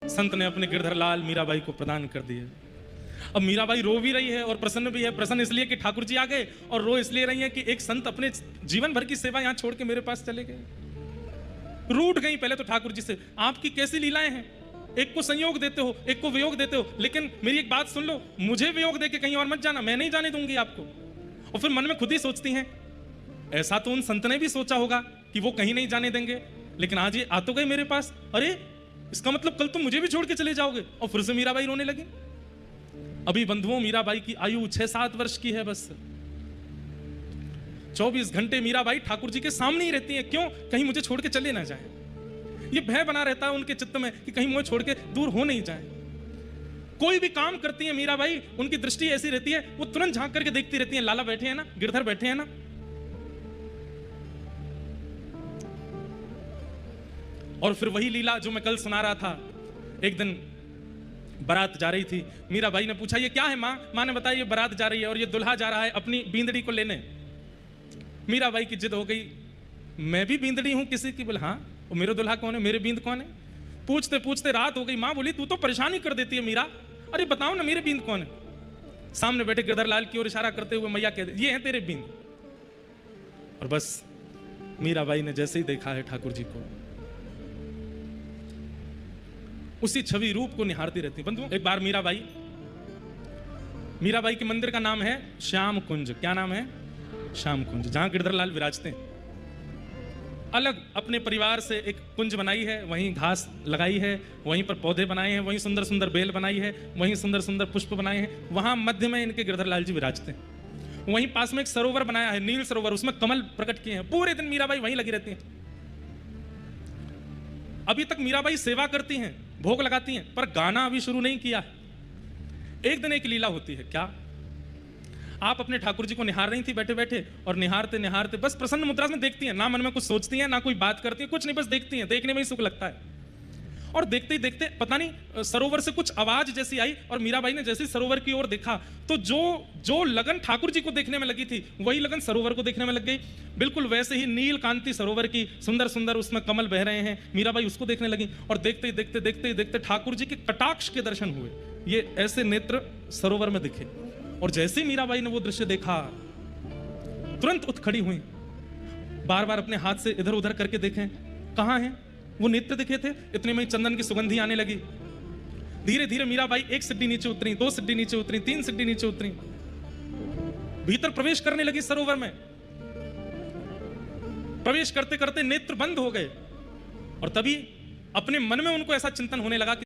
संत ने अपने गिरधर लाल मीराबाई को प्रदान कर दिए। अब मीराबाई रो भी रही है और प्रसन्न भी है। प्रसन्न इसलिए कि ठाकुर जी आ गए, और रो इसलिए रही है कि एक संत अपने जीवन भर की सेवा यहां छोड़ के मेरे पास चले गए। रूठ गई पहले तो ठाकुर जी से, आपकी कैसी लीलाएं हैं, एक को संयोग देते हो, एक को वियोग देते हो, लेकिन मेरी एक बात सुन लो, मुझे वियोग देके कहीं और मत जाना, मैं नहीं जाने दूंगी आपको। और फिर मन में खुद ही सोचती हैं, ऐसा तो उन संत ने भी सोचा होगा कि वो कहीं नहीं जाने देंगे, लेकिन आज ये आ तो गए मेरे पास, अरे इसका मतलब कल तो मुझे भी छोड़ के चले जाओगे। और फिर से मीराबाई रोने लगी। अभी बंधुओं मीराबाई की आयु 6-7 वर्ष की है बस। 24 घंटे मीराबाई ठाकुर जी के सामने ही रहती है। क्यों? कहीं मुझे छोड़ के चले ना जाए। ये भय बना रहता है उनके चित्त में कि कहीं मुझे छोड़ के दूर हो नहीं जाए। कोई भी काम करती है मीराबाई, उनकी दृष्टि ऐसी रहती है, वो तुरंत झांक करके देखती रहती है, लाला बैठे हैं ना, गिरधर बैठे हैं ना। और फिर वही लीला जो मैं कल सुना रहा था। एक दिन बारात जा रही थी, मीराबाई ने पूछा ये क्या है माँ? माँ ने बताया ये बारात जा रही है और ये दुल्हा जा रहा है अपनी बींदड़ी को लेने। मीराबाई की जिद हो गई, मैं भी बींदड़ी हूं किसी की? बोले हाँ। और मेरा दुल्हा कौन है, मेरे बींद कौन है? पूछते पूछते रात हो गई। माँ बोली तू तो परेशानी कर देती है मीरा, अरे बताओ ना मेरे बींद कौन है? सामने बैठे गिरधर लाल की ओर इशारा करते हुए मैया कहते ये हैं तेरे बींद। और बस मीराबाई ने जैसे ही देखा है ठाकुर जी को, उसी छवि रूप को निहारती रहती। बंधुओं एक बार मीराबाई के मंदिर का नाम है श्याम कुंज। क्या नाम है? श्याम कुंज, जहां गिरधर लाल विराजते हैं। अलग अपने परिवार से एक कुंज बनाई है, वहीं घास लगाई है, वहीं पर पौधे बनाए हैं, वहीं सुंदर सुंदर बेल बनाई है, वहीं सुंदर सुंदर पुष्प बनाए हैं। वहां मध्य में इनके गिरधर लाल जी विराजते हैं। वहीं पास में एक सरोवर बनाया है, नील सरोवर, उसमें कमल प्रकट किए हैं। पूरे दिन मीराबाई वहीं लगी रहती हैं। अभी तक मीराबाई सेवा करती हैं, भोग लगाती हैं, पर गाना अभी शुरू नहीं किया। एक दिन एक लीला होती है। क्या? आप अपने ठाकुर जी को निहार रही थी बैठे बैठे, और निहारते निहारते बस प्रसन्न मुद्रा में देखती हैं, ना मन में कुछ सोचती हैं, ना कोई बात करती हैं, कुछ नहीं, बस देखती हैं। देखने में ही सुख लगता है। और देखते ही देखते पता नहीं सरोवर से कुछ आवाज जैसी आई, और मीराबाई ने जैसे सरोवर की ओर देखा तो जो लगन ठाकुर जी को देखने में लगी थी, वही लगन सरोवर को देखने में लग गई। बिल्कुल वैसे ही नील कांति सरोवर की, सुंदर सुंदर उसमें कमल बह रहे हैं। मीराबाई उसको देखने लगी, और देखते ही देखते देखते ही देखते ठाकुर जी के कटाक्ष के दर्शन हुए। ये ऐसे नेत्र सरोवर में दिखे, और जैसे ही मीराबाई ने वो दृश्य देखा, तुरंत उठ खड़ी हुई, बार बार अपने हाथ से इधर उधर करके देखें कहां हैं वो नेत्र दिखे थे। इतने में चंदन की सुगंधी आने लगी। धीरे धीरे मीराबाई 1 सीढ़ी नीचे उतरी, 2 सीढ़ी नीचे उतरी, 3 सीढ़ी नीचे उतरी, भीतर प्रवेश करने लगी सरोवर में। प्रवेश करते करते नेत्र बंद हो गए, और तभी अपने मन में उनको ऐसा चिंतन होने लगा कि